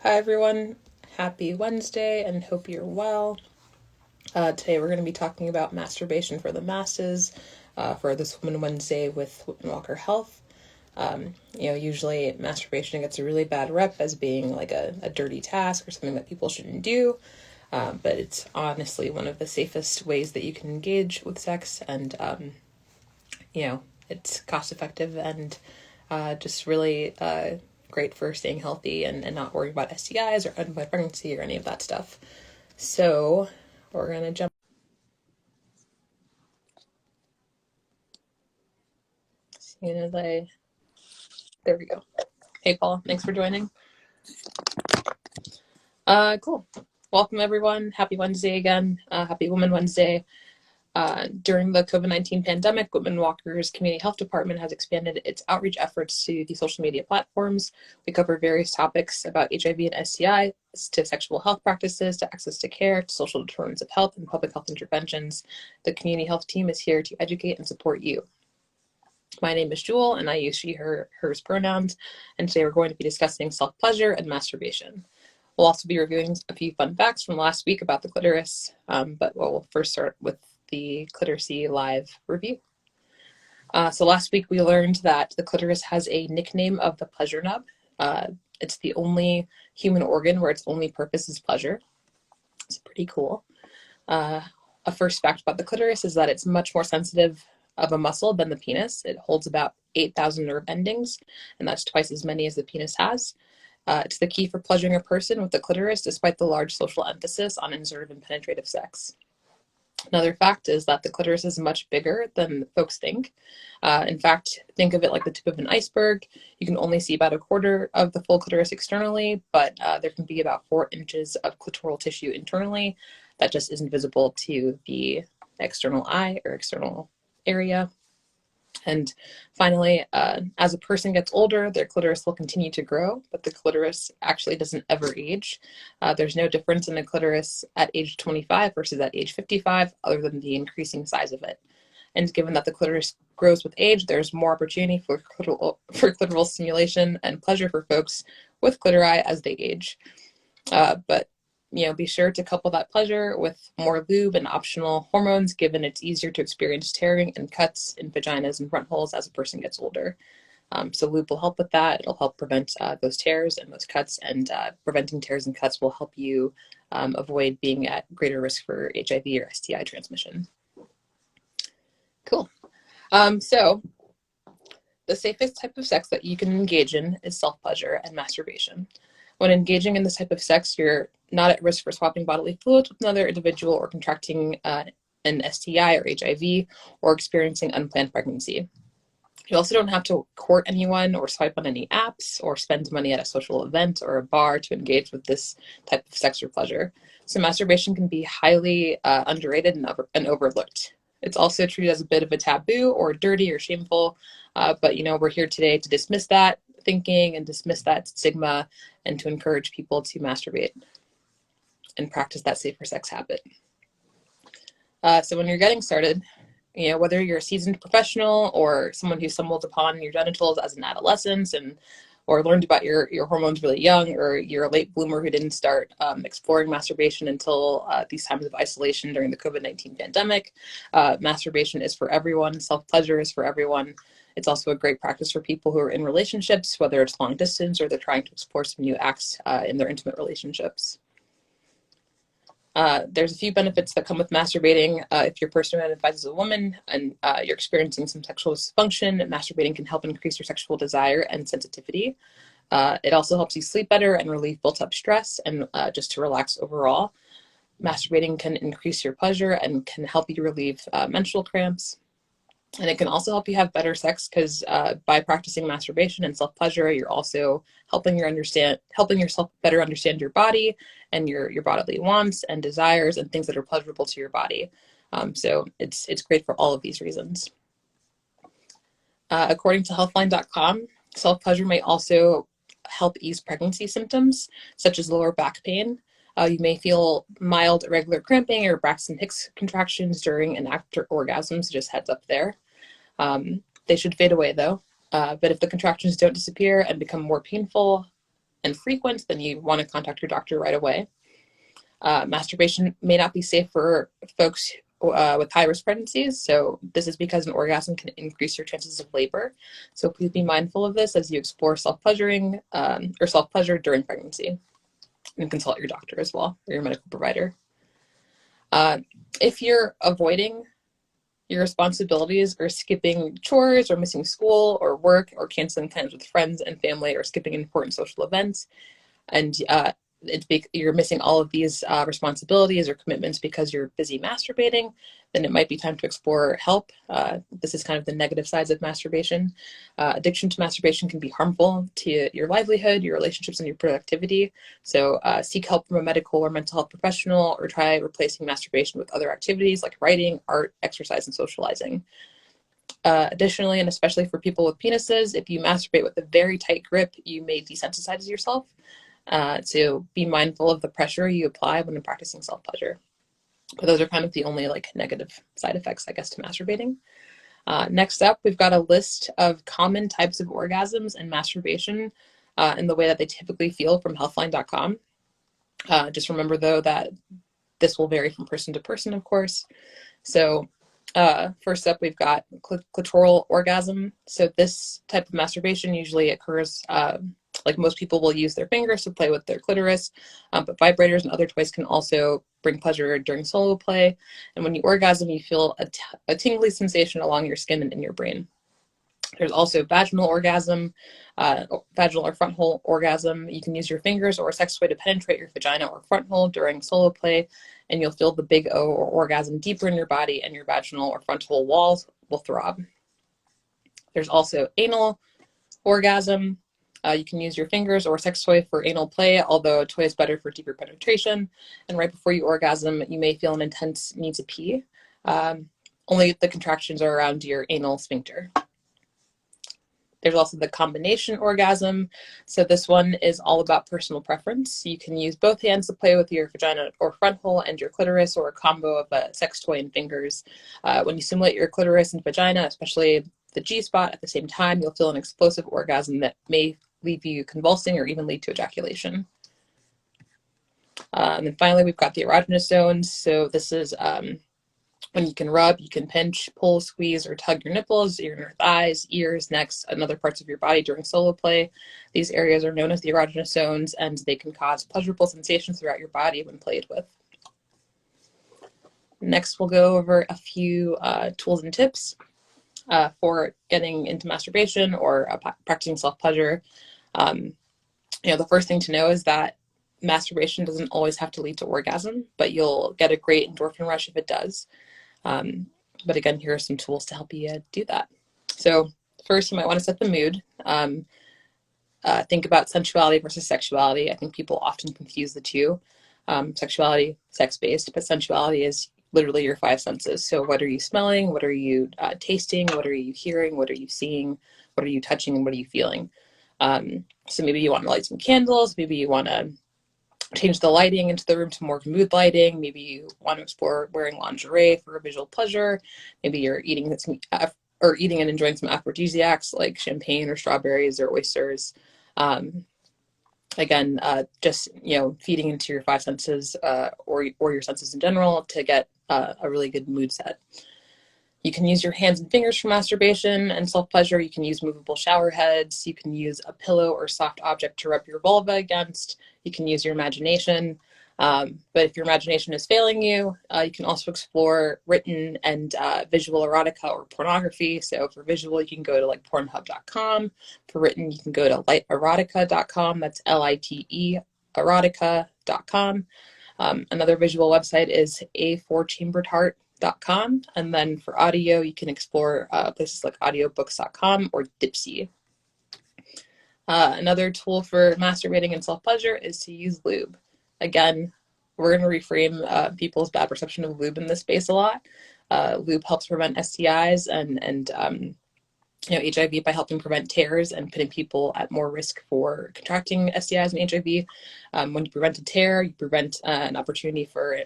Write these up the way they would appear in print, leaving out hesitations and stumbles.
Hi everyone, happy Wednesday and hope you're well. Today we're going to be talking about masturbation for the masses for this Women Wednesday with Whitman-Walker Health. Usually masturbation gets a really bad rep as being like a dirty task or something that people shouldn't do, but it's honestly one of the safest ways that you can engage with sex, and it's cost effective and just really great for staying healthy and not worrying about STIs or unplanned pregnancy or any of that stuff. So we're going to jump. There we go. Hey, Paul, thanks for joining. Cool. Welcome, everyone. Happy Wednesday again. Happy Women Wednesday. During the COVID-19 pandemic, Whitman-Walker's Community Health Department has expanded its outreach efforts to the social media platforms. We cover various topics about HIV and STI, to sexual health practices, to access to care, to social determinants of health and public health interventions. The community health team is here to educate and support you. My name is Jewel, and I use she, her, hers pronouns, and today we're going to be discussing self-pleasure and masturbation. We'll also be reviewing a few fun facts from last week about the clitoris, but we'll first start with the Cliteracy Live review. So last week we learned that the clitoris has a nickname of the pleasure nub. It's the only human organ where its only purpose is pleasure. It's pretty cool. A first fact about the clitoris is that it's much more sensitive of a muscle than the penis. It holds about 8,000 nerve endings, and that's twice as many as the penis has. It's the key for pleasuring a person with the clitoris, despite the large social emphasis on insertive and penetrative sex. Another fact is that the clitoris is much bigger than folks think. In fact, think of it like the tip of an iceberg. You can only see about a quarter of the full clitoris externally, but there can be about 4 inches of clitoral tissue internally that just isn't visible to the external eye or external area. And finally, as a person gets older, their clitoris will continue to grow, but the clitoris actually doesn't ever age. There's no difference in the clitoris at age 25 versus at age 55, other than the increasing size of it. And given that the clitoris grows with age, there's more opportunity for clitoral stimulation and pleasure for folks with clitori as they age. But be sure to couple that pleasure with more lube and optional hormones, given it's easier to experience tearing and cuts in vaginas and front holes as a person gets older. So lube will help with that. It'll help prevent those tears and those cuts, and preventing tears and cuts will help you avoid being at greater risk for HIV or STI transmission. Cool. So the safest type of sex that you can engage in is self-pleasure and masturbation. When engaging in this type of sex, you're not at risk for swapping bodily fluids with another individual or contracting an STI or HIV or experiencing unplanned pregnancy. You also don't have to court anyone or swipe on any apps or spend money at a social event or a bar to engage with this type of sex or pleasure. So masturbation can be highly underrated and overlooked. It's also treated as a bit of a taboo or dirty or shameful, but we're here today to dismiss that thinking and dismiss that stigma and to encourage people to masturbate and practice that safer sex habit. So when you're getting started, whether you're a seasoned professional or someone who stumbled upon your genitals as an adolescent or learned about your hormones really young, or you're a late bloomer who didn't start exploring masturbation until these times of isolation during the COVID-19 pandemic, masturbation is for everyone. Self-pleasure is for everyone. It's also a great practice for people who are in relationships, whether it's long distance or they're trying to explore some new acts in their intimate relationships. There's a few benefits that come with masturbating. If your person identifies as a woman and you're experiencing some sexual dysfunction, masturbating can help increase your sexual desire and sensitivity. It also helps you sleep better and relieve built-up stress and just to relax overall. Masturbating can increase your pleasure and can help you relieve menstrual cramps. And it can also help you have better sex because by practicing masturbation and self-pleasure, you're also helping yourself better understand your body and your bodily wants and desires and things that are pleasurable to your body. So it's great for all of these reasons. According to healthline.com, self-pleasure may also help ease pregnancy symptoms, such as lower back pain. You may feel mild irregular cramping or Braxton Hicks contractions during and after orgasms, so just heads up there. They should fade away though. But if the contractions don't disappear and become more painful, and frequent, then you want to contact your doctor right away. Masturbation may not be safe for folks with high-risk pregnancies. So this is because an orgasm can increase your chances of labor. So please be mindful of this as you explore self-pleasuring or self-pleasure during pregnancy. And consult your doctor as well, or your medical provider. If you're avoiding your responsibilities or skipping chores or missing school or work or canceling plans with friends and family or skipping important social events, and you're missing all of these responsibilities or commitments because you're busy masturbating, then it might be time to explore help. This is kind of the negative sides of masturbation. Addiction to masturbation can be harmful to your livelihood, your relationships, and your productivity. So seek help from a medical or mental health professional, or try replacing masturbation with other activities like writing, art, exercise, and socializing. Additionally, and especially for people with penises, if you masturbate with a very tight grip, you may desensitize yourself. So be mindful of the pressure you apply when practicing self-pleasure. But those are kind of the only negative side effects, I guess, to masturbating. Next up, we've got a list of common types of orgasms and masturbation and the way that they typically feel from healthline.com. Just remember, though, that this will vary from person to person, of course. So first up, we've got clitoral orgasm. So this type of masturbation usually occurs most people will use their fingers to play with their clitoris, but vibrators and other toys can also bring pleasure during solo play. And when you orgasm, you feel a tingly sensation along your skin and in your brain. There's also vaginal orgasm, vaginal or front hole orgasm. You can use your fingers or a sex toy to penetrate your vagina or front hole during solo play, and you'll feel the big O or orgasm deeper in your body, and your vaginal or front hole walls will throb. There's also anal orgasm. You can use your fingers or a sex toy for anal play, although a toy is better for deeper penetration. And right before you orgasm, you may feel an intense need to pee. Only the contractions are around your anal sphincter. There's also the combination orgasm. So this one is all about personal preference. You can use both hands to play with your vagina or front hole and your clitoris, or a combo of a sex toy and fingers. When you simulate your clitoris and vagina, especially the G-spot at the same time, you'll feel an explosive orgasm that may leave you convulsing or even lead to ejaculation. And then finally, we've got the erogenous zones. So this is when you can rub, you can pinch, pull, squeeze, or tug your nipples, your inner thighs, ears, necks, and other parts of your body during solo play. These areas are known as the erogenous zones, and they can cause pleasurable sensations throughout your body when played with. Next, we'll go over a few tools and tips for getting into masturbation or practicing self-pleasure. The first thing to know is that masturbation doesn't always have to lead to orgasm, but you'll get a great endorphin rush if it does. But again, here are some tools to help you do that. So first, you might want to set the mood. Think about sensuality versus sexuality. I think people often confuse the two. Sexuality, sex-based, but sensuality is literally your five senses. So what are you smelling? What are you tasting? What are you hearing? What are you seeing? What are you touching? And what are you feeling? So maybe you want to light some candles. Maybe you want to change the lighting into the room to more mood lighting. Maybe you want to explore wearing lingerie for a visual pleasure. Maybe you're eating and enjoying some aphrodisiacs like champagne or strawberries or oysters. Again, just feeding into your five senses or your senses in general to get a really good mood set. You can use your hands and fingers for masturbation and self-pleasure. You can use movable shower heads. You can use a pillow or soft object to rub your vulva against. You can use your imagination. But if your imagination is failing you, you can also explore written and visual erotica or pornography. So for visual, you can go to pornhub.com. For written, you can go to literotica.com. That's LITE erotica.com. Another visual website is a4chambertart.com. And then for audio, you can explore places like audiobooks.com or Dipsy. Another tool for masturbating and self-pleasure is to use lube. Again, we're going to reframe people's bad perception of lube in this space a lot. Lube helps prevent STIs and HIV by helping prevent tears and putting people at more risk for contracting STIs and HIV. When you prevent a tear, you prevent an opportunity for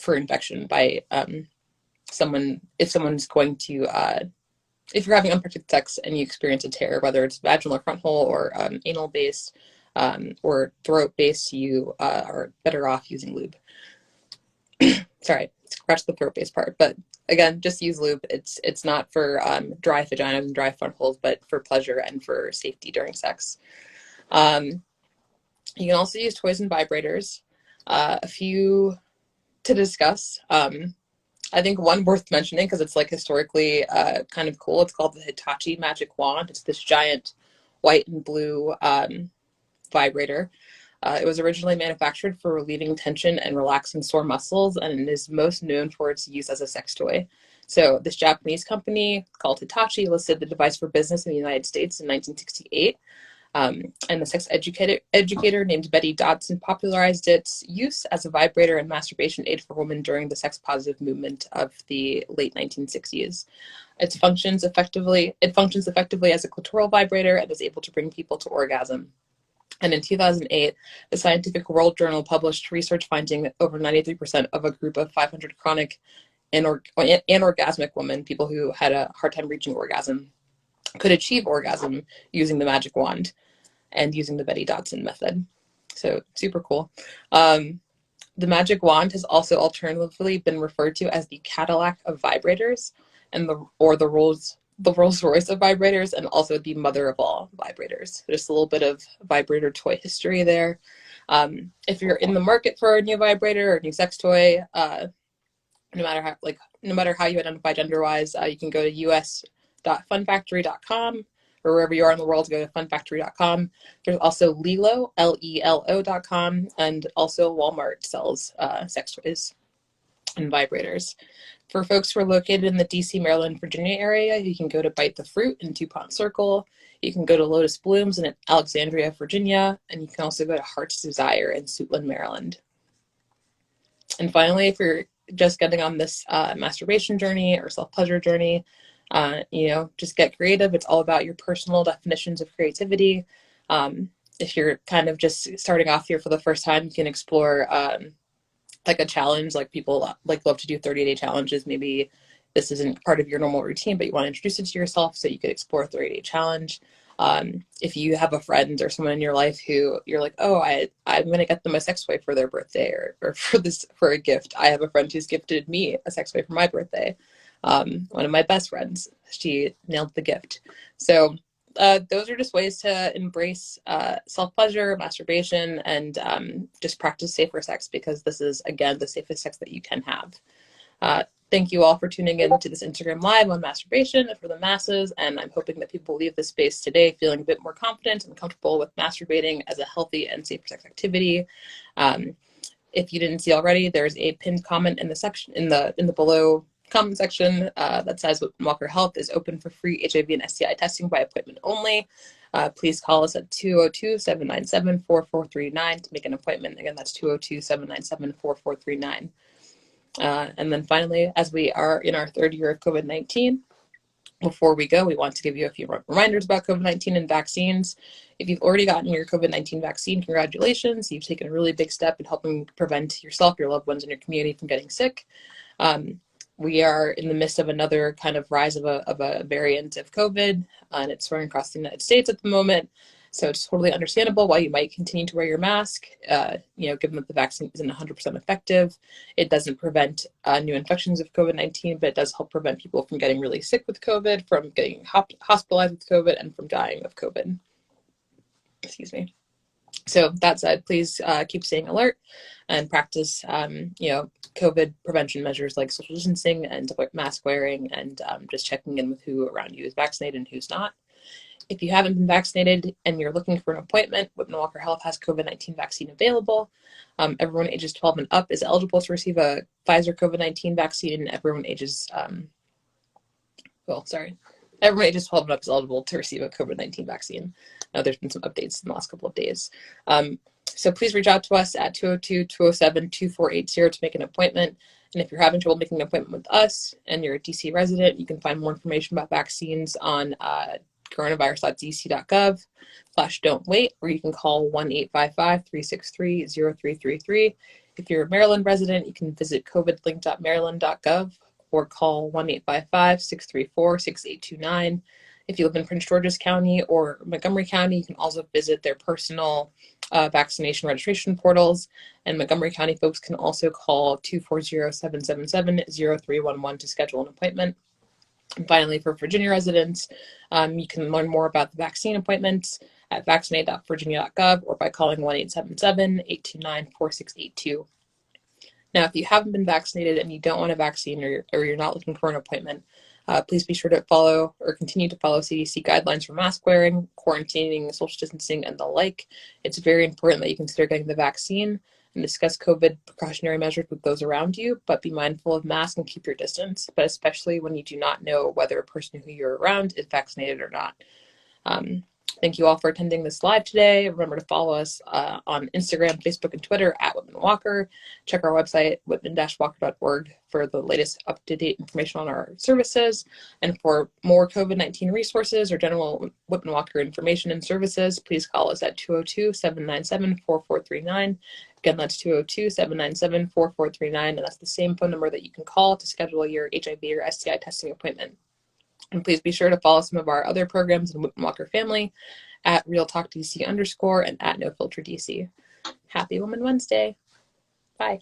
infection by if you're having unprotected sex and you experience a tear, whether it's vaginal or front hole or anal based, or throat-based, you are better off using lube. Sorry, scratch the throat-based part, but again, just use lube. It's not for dry vaginas and dry front holes, but for pleasure and for safety during sex. You can also use toys and vibrators. A few to discuss. I think one worth mentioning because it's like historically kind of cool. It's called the Hitachi Magic Wand. It's this giant white and blue vibrator. It was originally manufactured for relieving tension and relaxing sore muscles, and it is most known for its use as a sex toy. So this Japanese company called Hitachi listed the device for business in the United States in 1968. And the sex educator named Betty Dodson popularized its use as a vibrator and masturbation aid for women during the sex positive movement of the late 1960s. It functions effectively as a clitoral vibrator and is able to bring people to orgasm. And in 2008, the Scientific World Journal published research finding that over 93% of a group of 500 chronic anorgasmic women, people who had a hard time reaching orgasm, could achieve orgasm using the magic wand and using the Betty Dodson method. So super cool. The magic wand has also alternatively been referred to as the Cadillac of vibrators, and the Rolls Royce of vibrators, and also the mother of all vibrators. Just a little bit of vibrator toy history there. If you're in the market for a new vibrator or a new sex toy, no matter how you identify gender-wise, you can go to us.funfactory.com, or wherever you are in the world, go to funfactory.com. There's also Lelo, Lelo.com, and also Walmart sells sex toys and vibrators. For folks who are located in the DC, Maryland, Virginia area, you can go to Bite the Fruit in DuPont Circle. You can go to Lotus Blooms in Alexandria, Virginia, and you can also go to Heart's Desire in Suitland, Maryland. And finally, if you're just getting on this masturbation journey or self-pleasure journey, just get creative. It's all about your personal definitions of creativity. If you're kind of just starting off here for the first time, you can explore like a challenge. Like people love to do 30-day challenges. Maybe this isn't part of your normal routine, but you want to introduce it to yourself, so you could explore a 30-day challenge. If you have a friend or someone in your life who you're like, oh, I'm going to get them a sex toy for their birthday or for a gift. I have a friend who's gifted me a sex toy for my birthday. One of my best friends, she nailed the gift. So those are just ways to embrace self-pleasure, masturbation, and just practice safer sex, because this is, again, the safest sex that you can have. Thank you all for tuning in to this Instagram Live on masturbation for the masses, and I'm hoping that people leave this space today feeling a bit more confident and comfortable with masturbating as a healthy and safer sex activity. If you didn't see already, there's a pinned comment in the section in the below comment section that says Whitman-Walker Health is open for free HIV and STI testing by appointment only. Please call us at 202-797-4439 to make an appointment. Again, that's 202-797-4439. And then finally, as we are in our third year of COVID-19, before we go, we want to give you a few reminders about COVID-19 and vaccines. If you've already gotten your COVID-19 vaccine, congratulations. You've taken a really big step in helping prevent yourself, your loved ones, and your community from getting sick. We are in the midst of another kind of rise of a variant of COVID, and it's running across the United States at the moment. So it's totally understandable why you might continue to wear your mask, given that the vaccine isn't 100% effective. It doesn't prevent new infections of COVID-19, but it does help prevent people from getting really sick with COVID, from getting hospitalized with COVID, and from dying of COVID. Excuse me. So that said, please keep staying alert and practice, COVID prevention measures like social distancing and mask wearing, and just checking in with who around you is vaccinated and who's not. If you haven't been vaccinated and you're looking for an appointment, Whitman-Walker Health has COVID-19 vaccine available. Everyone ages 12 and up is eligible to receive a Pfizer COVID-19 vaccine. Everyone ages 12 and up is eligible to receive a COVID-19 vaccine. There's been some updates in the last couple of days. So please reach out to us at 202-207-2480 to make an appointment. And if you're having trouble making an appointment with us and you're a DC resident, you can find more information about vaccines on coronavirus.dc.gov/don't wait, or you can call 1-855-363-0333. If you're a Maryland resident, you can visit covidlink.maryland.gov or call 1-855-634-6829. If you live in Prince George's County or Montgomery County, you can also visit their personal vaccination registration portals. And Montgomery County folks can also call 240-777-0311 to schedule an appointment. And finally, for Virginia residents, you can learn more about the vaccine appointments at vaccinate.virginia.gov or by calling 1-877-829-4682. Now, if you haven't been vaccinated and you don't want a vaccine or you're not looking for an appointment, please be sure to follow or continue to follow CDC guidelines for mask wearing, quarantining, social distancing, and the like. It's very important that you consider getting the vaccine and discuss COVID precautionary measures with those around you, but be mindful of masks and keep your distance, but especially when you do not know whether a person who you're around is vaccinated or not. Thank you all for attending this live today. Remember to follow us on Instagram, Facebook, and Twitter at Whitman-Walker. Check our website, whitman-walker.org, for the latest up-to-date information on our services. And for more COVID-19 resources or general Whitman-Walker information and services, please call us at 202-797-4439. Again, that's 202-797-4439, and that's the same phone number that you can call to schedule your HIV or STI testing appointment. And please be sure to follow some of our other programs in Whitman-Walker family at RealTalkDC_ and at NoFilterDC. Happy Woman Wednesday. Bye.